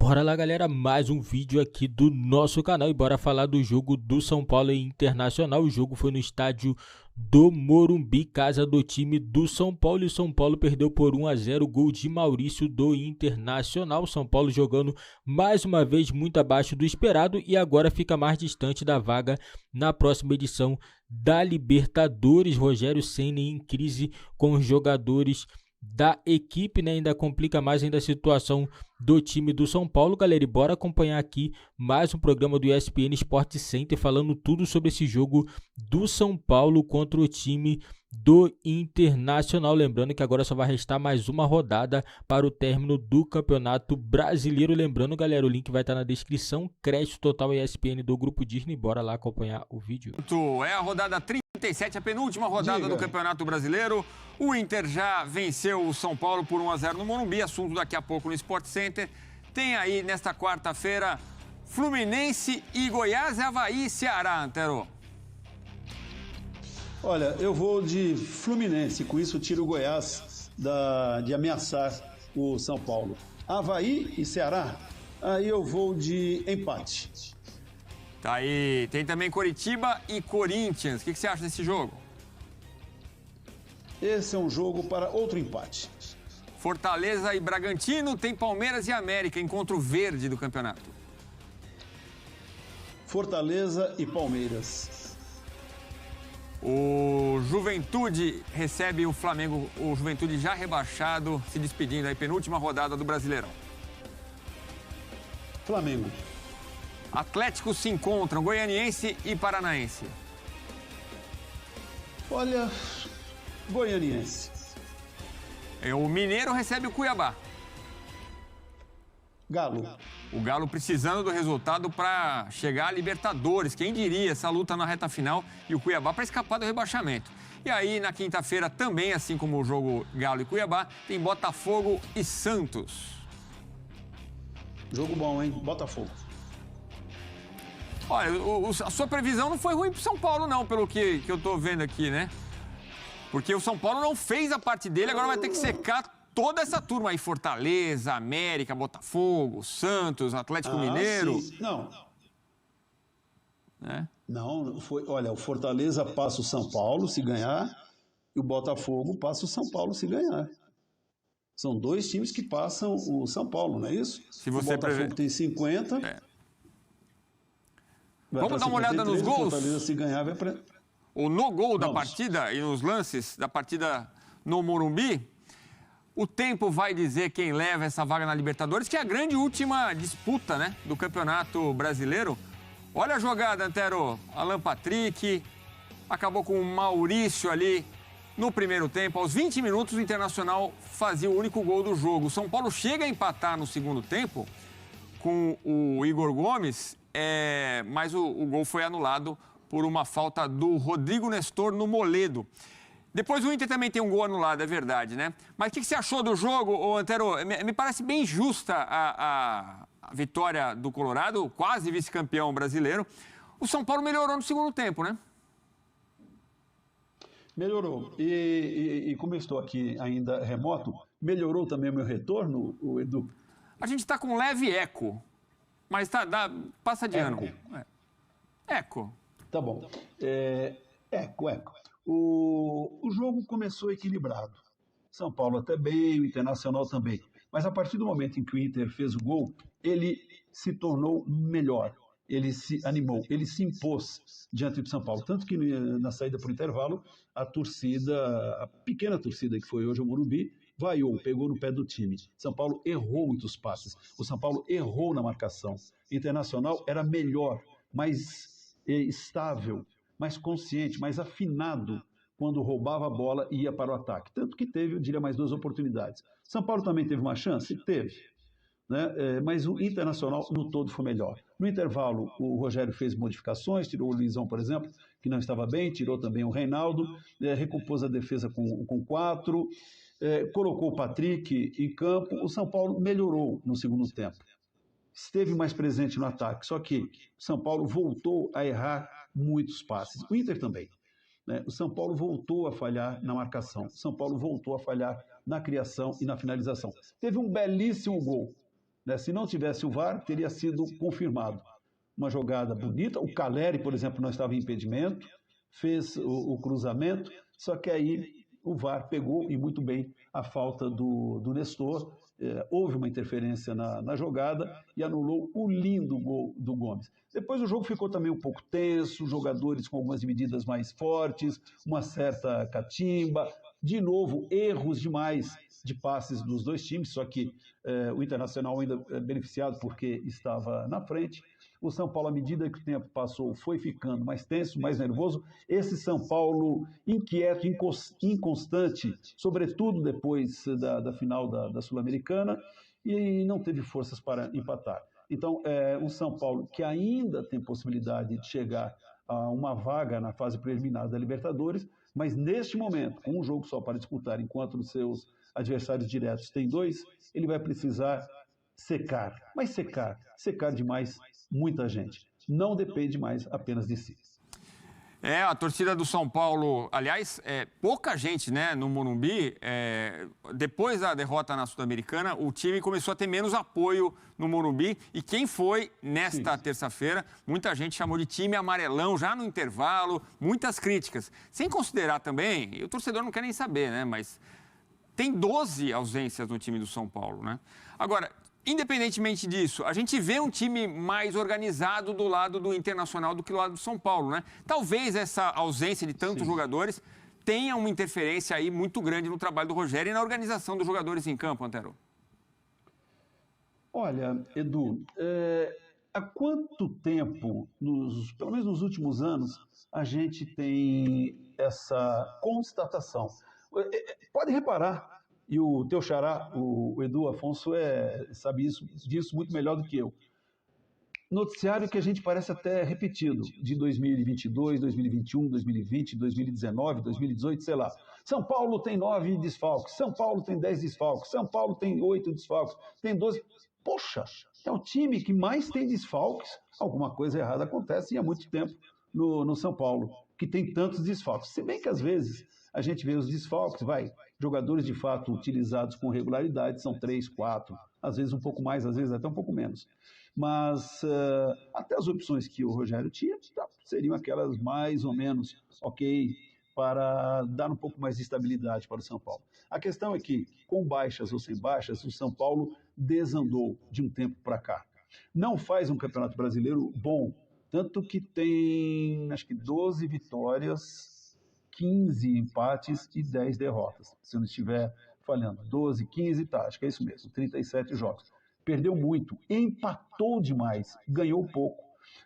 Bora lá, galera, mais um vídeo aqui do nosso canal e bora falar do jogo do São Paulo e Internacional. O jogo foi no estádio do Morumbi, casa do time do São Paulo, e o São Paulo perdeu por 1-0, gol de Maurício do Internacional. São Paulo jogando mais uma vez muito abaixo do esperado e agora fica mais distante da vaga na próxima edição da Libertadores. Rogério Ceni em crise com os jogadores da equipe, né? Ainda complica mais ainda a situação do time do São Paulo, galera. E bora acompanhar aqui mais um programa do ESPN Sport Center falando tudo sobre esse jogo do São Paulo contra o time do Internacional. Lembrando que agora só vai restar mais uma rodada para o término do Campeonato Brasileiro. Lembrando, galera, o link vai estar na descrição. Crédito total ESPN do Grupo Disney. Bora lá acompanhar o vídeo. É a rodada 37, a penúltima rodada do Campeonato Brasileiro. O Inter já venceu o São Paulo por 1-0 no Morumbi, assunto daqui a pouco no Sport Center. Tem aí, nesta quarta-feira, Fluminense e Goiás, Avaí e Ceará, Antero. Olha, eu vou de Fluminense, com isso tiro o Goiás de ameaçar o São Paulo. Avaí e Ceará, aí eu vou de empate. Tá aí, tem também Coritiba e Corinthians. O que você acha desse jogo? Esse é um jogo para outro empate. Fortaleza e Bragantino, tem Palmeiras e América, encontro verde do campeonato. Fortaleza e Palmeiras. O Juventude recebe o Flamengo, o Juventude já rebaixado, se despedindo aí, penúltima rodada do Brasileirão. Flamengo. Atléticos se encontram, Goianiense e Paranaense. Olha, Goianiense. O Mineiro recebe o Cuiabá. Galo. O Galo precisando do resultado para chegar à Libertadores. Quem diria, essa luta na reta final, e o Cuiabá para escapar do rebaixamento. E aí, na quinta-feira, também, assim como o jogo Galo e Cuiabá, tem Botafogo e Santos. Jogo bom, hein? Botafogo. Olha, a sua previsão não foi ruim pro São Paulo, não, pelo que eu tô vendo aqui, né? Porque o São Paulo não fez a parte dele, agora vai ter que secar toda essa turma aí. Fortaleza, América, Botafogo, Santos, Atlético Mineiro. Sim. Não. É. Não, foi. Olha, o Fortaleza passa o São Paulo se ganhar e o Botafogo passa o São Paulo se ganhar. São dois times que passam o São Paulo, não é isso? Se você o Botafogo tem 50. É. Vamos dar uma olhada nos gols? Fortaleza se ganhar vai para... Ou no gol da partida e nos lances da partida no Morumbi, o tempo vai dizer quem leva essa vaga na Libertadores, que é a grande última disputa, né, do Campeonato Brasileiro. Olha a jogada, Antero. Alan Patrick acabou com o Maurício ali no primeiro tempo. Aos 20 minutos, o Internacional fazia o único gol do jogo. O São Paulo chega a empatar no segundo tempo com o Igor Gomes, mas o gol foi anulado por uma falta do Rodrigo Nestor no Moledo. Depois o Inter também tem um gol anulado, é verdade, né? Mas o que você achou do jogo, Antero? Me parece bem justa a vitória do Colorado, quase vice-campeão brasileiro. O São Paulo melhorou no segundo tempo, né? Melhorou. E como eu estou aqui ainda remoto, melhorou também o meu retorno, o Edu? A gente está com leve eco, mas passa de ano. Eco. Tá bom. Eco. O jogo começou equilibrado. São Paulo até bem, o Internacional também. Mas a partir do momento em que o Inter fez o gol, ele se tornou melhor. Ele se animou, ele se impôs diante do São Paulo. Tanto que na saída para o intervalo, a pequena torcida que foi hoje ao Morumbi, vaiou, pegou no pé do time. São Paulo errou muitos passes. O São Paulo errou na marcação. O Internacional era melhor, mais estável, mais consciente, mais afinado quando roubava a bola e ia para o ataque. Tanto que teve, eu diria, mais duas oportunidades. São Paulo também teve uma chance? Teve. Né? Mas o Internacional no todo foi melhor. No intervalo, o Rogério fez modificações, tirou o Luizão, por exemplo, que não estava bem, tirou também o Reinaldo, recompôs a defesa com 4, colocou o Patrick em campo. O São Paulo melhorou no segundo tempo. Esteve mais presente no ataque, só que o São Paulo voltou a errar muitos passes. O Inter também. Né? O São Paulo voltou a falhar na marcação. O São Paulo voltou a falhar na criação e na finalização. Teve um belíssimo gol né? Se não tivesse o VAR, teria sido confirmado. Uma jogada bonita, o Caleri, por exemplo, não estava em impedimento, fez o cruzamento, só que aí o VAR pegou, e muito bem, a falta do Nestor. Houve uma interferência na jogada e anulou o lindo gol do Gomes. Depois o jogo ficou também um pouco tenso, jogadores com algumas medidas mais fortes, uma certa catimba, de novo, erros demais de passes dos dois times, só que o Internacional ainda beneficiado porque estava na frente. O São Paulo, à medida que o tempo passou, foi ficando mais tenso, mais nervoso. Esse São Paulo inquieto, inconstante, sobretudo depois da final da Sul-Americana, e não teve forças para empatar. Então, o São Paulo, que ainda tem possibilidade de chegar a uma vaga na fase preliminar da Libertadores, mas neste momento, com um jogo só para disputar, enquanto os seus adversários diretos têm 2, ele vai precisar secar. Mas secar demais muita gente. Não depende mais apenas de si. A torcida do São Paulo, aliás, pouca gente, né, no Morumbi. Depois da derrota na Sul-Americana, o time começou a ter menos apoio no Morumbi. E quem foi nesta terça-feira, muita gente chamou de time amarelão já no intervalo, muitas críticas. Sem considerar também, e o torcedor não quer nem saber, né, mas tem 12 ausências no time do São Paulo, né? Agora, independentemente disso, a gente vê um time mais organizado do lado do Internacional do que do lado do São Paulo, né? Talvez essa ausência de tantos jogadores tenha uma interferência aí muito grande no trabalho do Rogério e na organização dos jogadores em campo, Antero. Olha, Edu, há quanto tempo, pelo menos nos últimos anos, a gente tem essa constatação? Pode reparar, e o teu xará, o Edu Afonso, sabe disso muito melhor do que eu. Noticiário que a gente parece até repetido, de 2022, 2021, 2020, 2019, 2018, sei lá. São Paulo tem 9 desfalques, São Paulo tem 10 desfalques, São Paulo tem 8 desfalques, tem 12... Poxa, é o time que mais tem desfalques. Alguma coisa errada acontece e há muito tempo no São Paulo, que tem tantos desfalques. Se bem que às vezes a gente vê os desfalques, jogadores de fato utilizados com regularidade, são 3, 4, às vezes um pouco mais, às vezes até um pouco menos. Mas até as opções que o Rogério tinha seriam aquelas mais ou menos ok, para dar um pouco mais de estabilidade para o São Paulo. A questão é que, com baixas ou sem baixas, o São Paulo desandou de um tempo para cá. Não faz um campeonato brasileiro bom, tanto que tem, acho que 12 vitórias, 15 empates e 10 derrotas. Se eu não estiver falhando, 12, 15, acho que é isso mesmo, 37 jogos. Perdeu muito, empatou demais, ganhou pouco.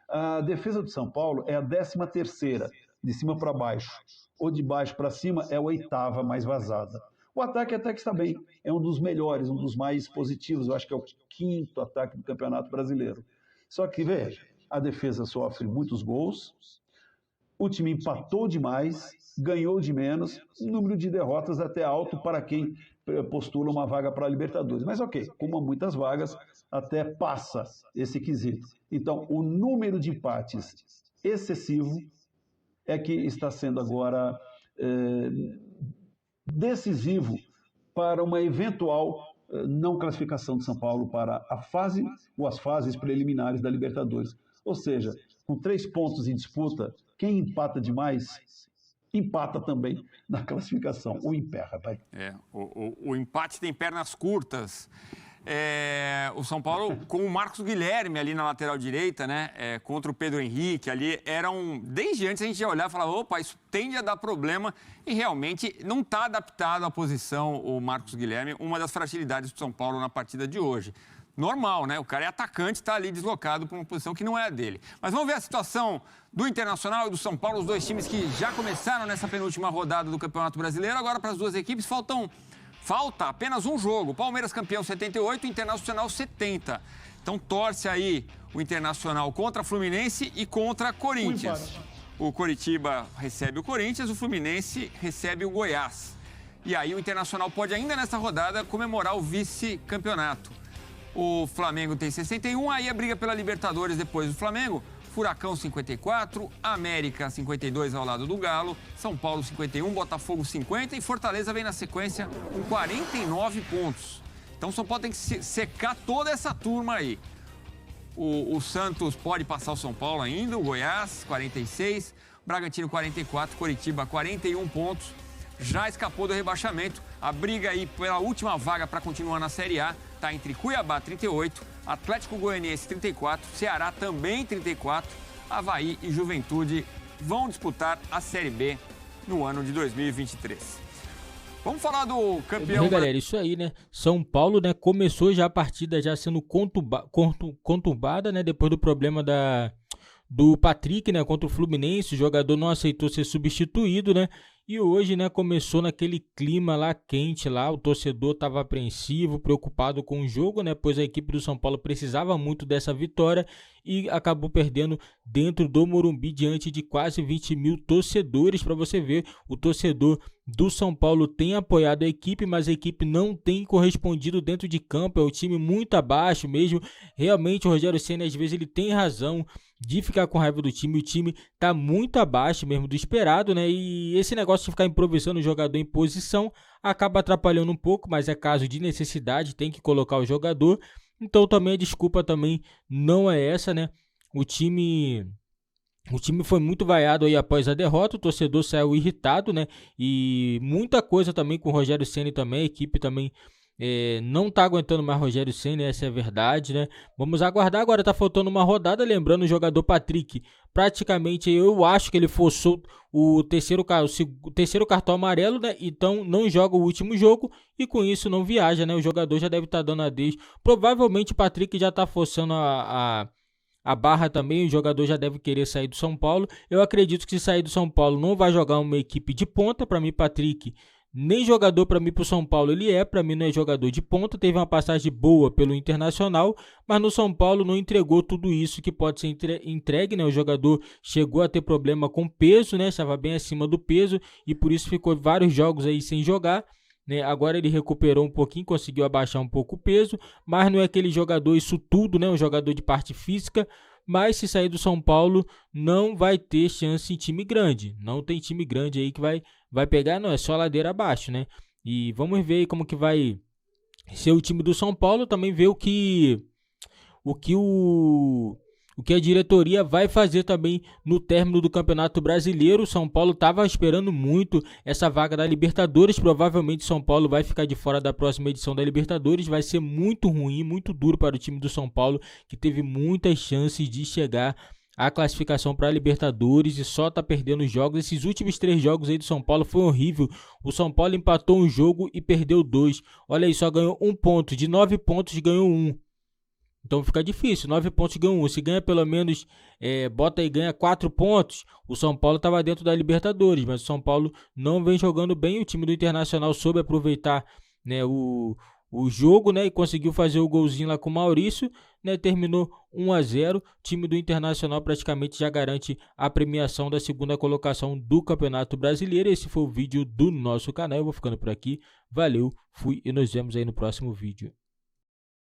A defesa do São Paulo é a 13ª, de cima para baixo. Ou de baixo para cima é a 8ª mais vazada. O ataque até que está bem, é um dos melhores, um dos mais positivos, eu acho que é o 5º ataque do Campeonato Brasileiro. Só que, veja, a defesa sofre muitos gols, o time empatou demais, ganhou de menos, o número de derrotas até alto para quem postula uma vaga para a Libertadores. Mas ok, como há muitas vagas, até passa esse quesito. Então, o número de empates excessivo é que está sendo agora decisivo para uma eventual não classificação de São Paulo para a fase ou as fases preliminares da Libertadores. Ou seja, com 3 pontos em disputa, quem empata demais, empata também na classificação, ou emperra, pai. O empate tem pernas curtas. O São Paulo, com o Marcos Guilherme ali na lateral direita, né, contra o Pedro Henrique, ali desde antes a gente ia olhar e falar, opa, isso tende a dar problema, e realmente não está adaptado à posição o Marcos Guilherme, uma das fragilidades do São Paulo na partida de hoje. Normal, né? O cara é atacante, está ali deslocado para uma posição que não é a dele. Mas vamos ver a situação do Internacional e do São Paulo, os dois times que já começaram nessa penúltima rodada do Campeonato Brasileiro. Agora, para as duas equipes, falta apenas um jogo. Palmeiras campeão 78, Internacional 70. Então torce aí o Internacional contra Fluminense e contra Corinthians. O Coritiba recebe o Corinthians, o Fluminense recebe o Goiás. E aí o Internacional pode ainda nessa rodada comemorar o vice-campeonato. O Flamengo tem 61, aí a briga pela Libertadores depois do Flamengo. Furacão 54, América 52 ao lado do Galo, São Paulo 51, Botafogo 50 e Fortaleza vem na sequência com 49 pontos. Então o São Paulo tem que secar toda essa turma aí. O Santos pode passar o São Paulo ainda, o Goiás, 46, Bragantino, 44, Coritiba, 41 pontos. Já escapou do rebaixamento. A briga aí pela última vaga para continuar na Série A está entre Cuiabá, 38, Atlético Goianiense, 34, Ceará também 34, Avaí e Juventude vão disputar a Série B no ano de 2023. Vamos falar do campeão... Galera, isso aí, né? São Paulo, né, começou já a partida já sendo conturbada, né? Depois do problema do Patrick, né, contra o Fluminense. O jogador não aceitou ser substituído, né? E hoje, né, começou naquele clima lá quente lá, o torcedor estava apreensivo, preocupado com o jogo, né, pois a equipe do São Paulo precisava muito dessa vitória e acabou perdendo dentro do Morumbi diante de quase 20 mil torcedores. Para você ver, o torcedor do São Paulo tem apoiado a equipe, mas a equipe não tem correspondido dentro de campo, é o time muito abaixo mesmo. Realmente o Rogério Ceni às vezes ele tem razão de ficar com raiva do time, o time tá muito abaixo mesmo do esperado, né, e esse negócio de ficar improvisando o jogador em posição acaba atrapalhando um pouco, mas é caso de necessidade, tem que colocar o jogador, então também a desculpa também não é essa, né, o time foi muito vaiado aí após a derrota, o torcedor saiu irritado, né, e muita coisa também com o Rogério Ceni também, a equipe também não tá aguentando mais Rogério Ceni, essa é a verdade, né? Vamos aguardar, agora tá faltando uma rodada, lembrando o jogador Patrick, praticamente eu acho que ele forçou o terceiro cartão amarelo, né? Então não joga o último jogo e com isso não viaja, né? O jogador já deve estar dando adeus, provavelmente o Patrick já tá forçando a barra também, o jogador já deve querer sair do São Paulo. Eu acredito que se sair do São Paulo não vai jogar uma equipe de ponta, para mim Patrick nem jogador para mim pro São Paulo ele para mim não é jogador de ponta, teve uma passagem boa pelo Internacional, mas no São Paulo não entregou tudo isso que pode ser entregue, né? O jogador chegou a ter problema com peso, né? Estava bem acima do peso e por isso ficou vários jogos aí sem jogar, né? Agora ele recuperou um pouquinho, conseguiu abaixar um pouco o peso, mas não é aquele jogador isso tudo, né? Um jogador de parte física. Mas se sair do São Paulo, não vai ter chance em time grande. Não tem time grande aí que vai pegar, não. É só ladeira abaixo, né? E vamos ver aí como que vai ser o time do São Paulo. Também ver o que a diretoria vai fazer também no término do Campeonato Brasileiro. O São Paulo estava esperando muito essa vaga da Libertadores. Provavelmente o São Paulo vai ficar de fora da próxima edição da Libertadores. Vai ser muito ruim, muito duro para o time do São Paulo, que teve muitas chances de chegar à classificação para a Libertadores e só está perdendo os jogos. Esses últimos 3 jogos aí do São Paulo foi horrível. O São Paulo empatou um jogo e perdeu 2. Olha aí, só ganhou 1 ponto. De 9 pontos ganhou 1. Então fica difícil, 9 pontos ganha 1. Se ganha pelo menos, bota aí, ganha 4 pontos. O São Paulo estava dentro da Libertadores, mas o São Paulo não vem jogando bem. O time do Internacional soube aproveitar, né, o jogo, né, e conseguiu fazer o golzinho lá com o Maurício, né, terminou 1-0. O time do Internacional praticamente já garante a premiação da 2ª colocação do Campeonato Brasileiro. Esse foi o vídeo do nosso canal. Eu vou ficando por aqui. Valeu, fui e nos vemos aí no próximo vídeo.